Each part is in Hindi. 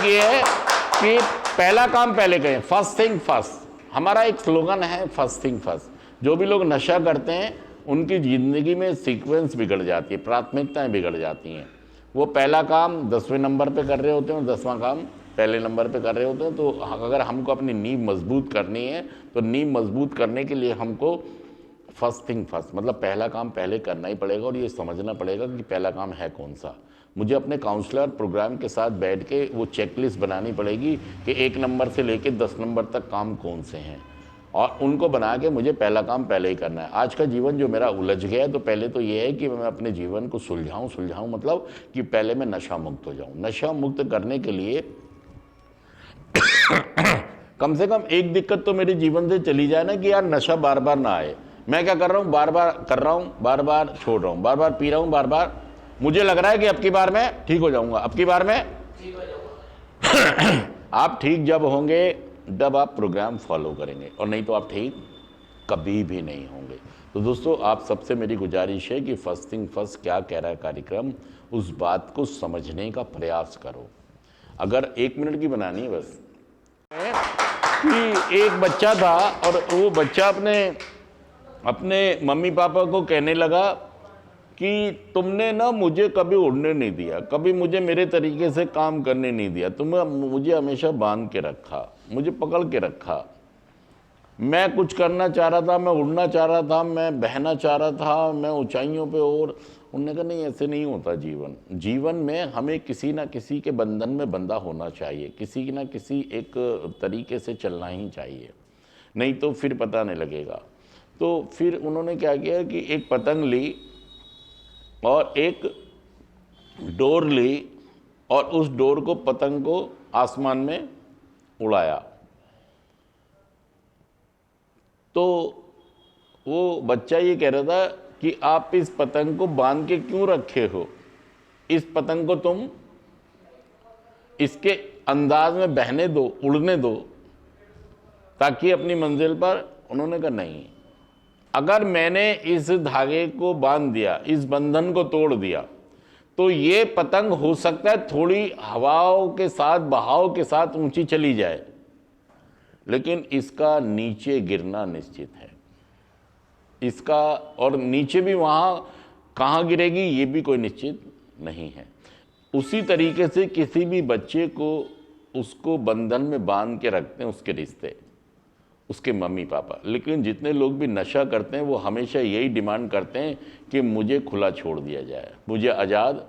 ये है कि पहला काम पहले करें, फर्स्ट थिंग फर्स्ट। हमारा एक स्लोगन है फर्स्ट थिंग फर्स्ट। जो भी लोग नशा करते हैं उनकी ज़िंदगी में सीक्वेंस बिगड़ जाती है, प्राथमिकताएं बिगड़ जाती हैं। वो पहला काम 10वें नंबर पे कर रहे होते हैं और 10वां काम पहले नंबर पे कर रहे होते हैं। तो अगर हमको अपनी नींव मजबूत करनी है तो नींव मजबूत करने के लिए हमको फर्स्ट थिंग फर्स्ट, मतलब पहला काम पहले करना ही पड़ेगा और ये समझना पड़ेगा कि पहला काम है कौन सा। मुझे अपने काउंसलर प्रोग्राम के साथ बैठ के वो चेकलिस्ट बनानी पड़ेगी कि 1 नंबर से लेके 10 नंबर तक काम कौन से हैं और उनको बना के मुझे पहला काम पहले ही करना है। आज का जीवन जो मेरा उलझ गया है, तो पहले तो ये है कि मैं अपने जीवन को सुलझाऊं मतलब कि पहले मैं नशा मुक्त हो जाऊं। नशा मुक्त करने के लिए कम से कम एक दिक्कत तो मेरे जीवन से चली जाए ना कि यार नशा बार बार ना आए। मैं क्या कर रहा हूँ, बार बार कर रहा हूँ, बार बार छोड़ रहा हूँ, बार बार पी रहा हूँ, बार बार मुझे लग रहा है कि अब की बार मैं ठीक हो जाऊंगा, अब की बार मैं ठीक हो जाऊंगा। आप ठीक जब होंगे तब आप प्रोग्राम फॉलो करेंगे, और नहीं तो आप ठीक कभी भी नहीं होंगे। तो दोस्तों, आप सबसे मेरी गुजारिश है कि फर्स्ट थिंग फर्स्ट क्या कह रहा है कार्यक्रम, उस बात को समझने का प्रयास करो। अगर 1 मिनट की बनानी है बस, कि एक बच्चा था और वो बच्चा अपने मम्मी पापा को कहने लगा कि तुमने ना मुझे कभी उड़ने नहीं दिया, कभी मुझे मेरे तरीके से काम करने नहीं दिया, तुमने मुझे हमेशा बांध के रखा, मुझे पकड़ के रखा। मैं कुछ करना चाह रहा था, मैं उड़ना चाह रहा था, मैं बहना चाह रहा था, मैं ऊंचाइयों पे। और उन्होंने कहा नहीं, ऐसे नहीं होता जीवन। जीवन में हमें किसी ना किसी के बंधन में बंधा होना चाहिए, किसी ना किसी एक तरीके से चलना ही चाहिए, नहीं तो फिर पता नहीं लगेगा। तो फिर उन्होंने क्या किया कि एक पतंग ली और एक डोर ली और उस डोर को, पतंग को आसमान में उड़ाया। तो वो बच्चा ये कह रहा था कि आप इस पतंग को बांध के क्यों रखे हो, इस पतंग को तुम इसके अंदाज में बहने दो, उड़ने दो, ताकि अपनी मंजिल पर। उन्होंने कहा नहीं, अगर मैंने इस धागे को बांध दिया, इस बंधन को तोड़ दिया, तो ये पतंग हो सकता है थोड़ी हवाओं के साथ, बहाव के साथ ऊंची चली जाए, लेकिन इसका नीचे गिरना निश्चित है। इसका, और नीचे भी वहां कहां गिरेगी ये भी कोई निश्चित नहीं है। उसी तरीके से किसी भी बच्चे को, उसको बंधन में बांध के रखते हैं उसके रिश्ते, उसके मम्मी पापा। लेकिन जितने लोग भी नशा करते हैं वो हमेशा यही डिमांड करते हैं कि मुझे खुला छोड़ दिया जाए, मुझे आज़ाद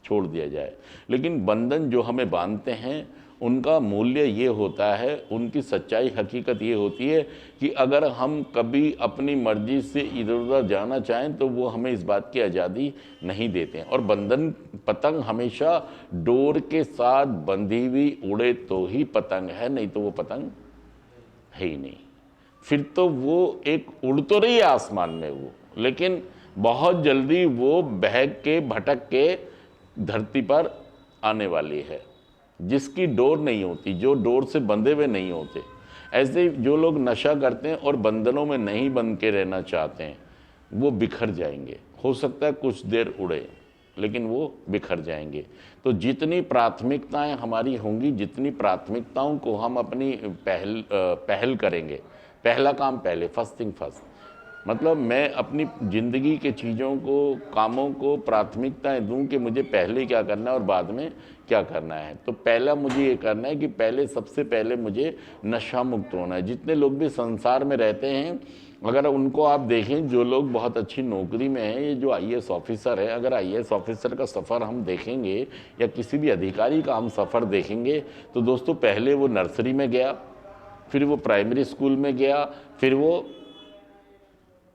छोड़ दिया जाए। लेकिन बंधन जो हमें बांधते हैं उनका मूल्य ये होता है, उनकी सच्चाई हकीकत ये होती है कि अगर हम कभी अपनी मर्जी से इधर उधर जाना चाहें तो वो हमें इस बात की आज़ादी नहीं देते हैं। और बंधन, पतंग हमेशा डोर के साथ बंधी हुई उड़े तो ही पतंग है, नहीं तो वो पतंग है ही नहीं। फिर तो वो एक उड़ तो रही है आसमान में वो, लेकिन बहुत जल्दी वो बहक के, भटक के धरती पर आने वाली है, जिसकी डोर नहीं होती, जो डोर से बंधे हुए नहीं होते। ऐसे जो लोग नशा करते हैं और बंधनों में नहीं बंध के रहना चाहते हैं, वो बिखर जाएंगे। हो सकता है कुछ देर उड़े, लेकिन वो बिखर जाएंगे। तो जितनी प्राथमिकताएं हमारी होंगी, जितनी प्राथमिकताओं को हम अपनी पहल करेंगे, पहला काम पहले, फर्स्ट थिंग फर्स्ट, मतलब मैं अपनी ज़िंदगी के चीज़ों को, कामों को प्राथमिकताएं दूं कि मुझे पहले क्या करना है और बाद में क्या करना है। तो पहला मुझे ये करना है कि पहले, सबसे पहले मुझे नशा मुक्त होना है। जितने लोग भी संसार में रहते हैं, अगर उनको आप देखें, जो लोग बहुत अच्छी नौकरी में हैं, ये जो आईएएस ऑफिसर है, अगर आईएएस ऑफिसर का सफ़र हम देखेंगे या किसी भी अधिकारी का हम सफ़र देखेंगे, तो दोस्तों पहले वो नर्सरी में गया, फिर वो प्राइमरी स्कूल में गया, फिर वो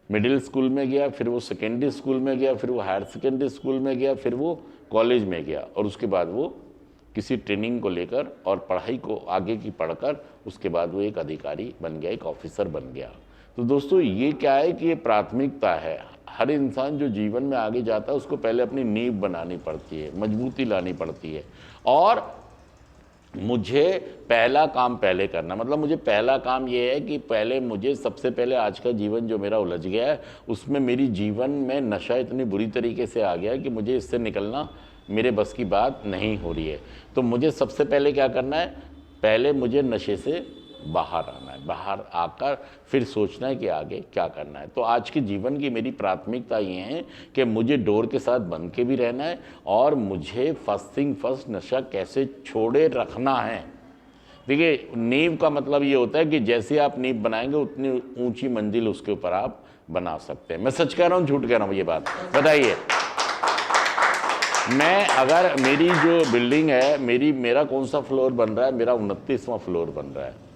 मिडिल स्कूल में गया, फिर वो सेकेंडरी स्कूल में गया, फिर वो हायर सेकेंडरी स्कूल में गया, फिर वो कॉलेज में गया, और उसके बाद वो किसी ट्रेनिंग को लेकर और पढ़ाई को आगे की पढ़कर उसके बाद वो एक अधिकारी बन गया, एक ऑफिसर बन गया। तो दोस्तों ये क्या है कि ये प्राथमिकता है। हर इंसान जो जीवन में आगे जाता है उसको पहले अपनी नींव बनानी पड़ती है, मजबूती लानी पड़ती है। और मुझे पहला काम पहले करना, मतलब मुझे पहला काम ये है कि पहले मुझे, सबसे पहले आज का जीवन जो मेरा उलझ गया है उसमें मेरी जीवन में नशा इतनी बुरी तरीके से आ गया है कि मुझे इससे निकलना मेरे बस की बात नहीं हो रही है। तो मुझे सबसे पहले क्या करना है, पहले मुझे नशे से बाहर आना है, बाहर आकर फिर सोचना है कि आगे क्या करना है। तो आज के जीवन की मेरी प्राथमिकता ये है कि मुझे डोर के साथ बंध के भी रहना है और मुझे फर्स्ट थिंग फर्स्ट नशा कैसे छोड़े रखना है। देखिए, नींव का मतलब ये होता है कि जैसे आप नींव बनाएंगे उतनी ऊंची मंजिल उसके ऊपर आप बना सकते हैं। मैं सच कह रहा हूँ झूठ कह रहा हूँ, ये बात बताइए। मैं, अगर मेरी जो बिल्डिंग है, मेरा कौन सा फ्लोर बन रहा है, मेरा 29वां फ्लोर बन रहा है।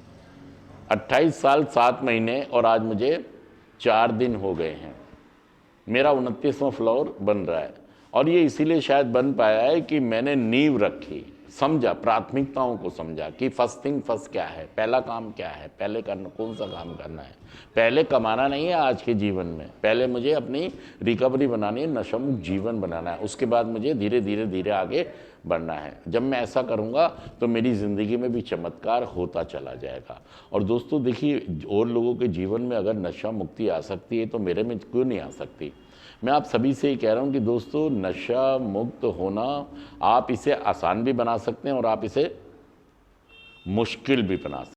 28 साल 7 महीने और आज मुझे 4 दिन हो गए हैं, मेरा 29वां फ्लोर बन रहा है। और ये इसीलिए शायद बन पाया है कि मैंने नींव रखी, समझा, प्राथमिकताओं को समझा कि फर्स्ट थिंग फर्स्ट क्या है, पहला काम क्या है, पहले करना कौन सा काम करना है। पहले कमाना नहीं है आज के जीवन में, पहले मुझे अपनी रिकवरी बनानी है, नशामुक्त जीवन बनाना है, उसके बाद मुझे धीरे धीरे धीरे आगे बढ़ना है। जब मैं ऐसा करूँगा तो मेरी ज़िंदगी में भी चमत्कार होता चला जाएगा। और दोस्तों देखिए, और लोगों के जीवन में अगर नशा मुक्ति आ सकती है तो मेरे में क्यों नहीं आ सकती। मैं आप सभी से ही कह रहा हूँ कि दोस्तों, नशा मुक्त होना, आप इसे आसान भी बना सकते हैं और आप इसे मुश्किल भी बना सकते हैं।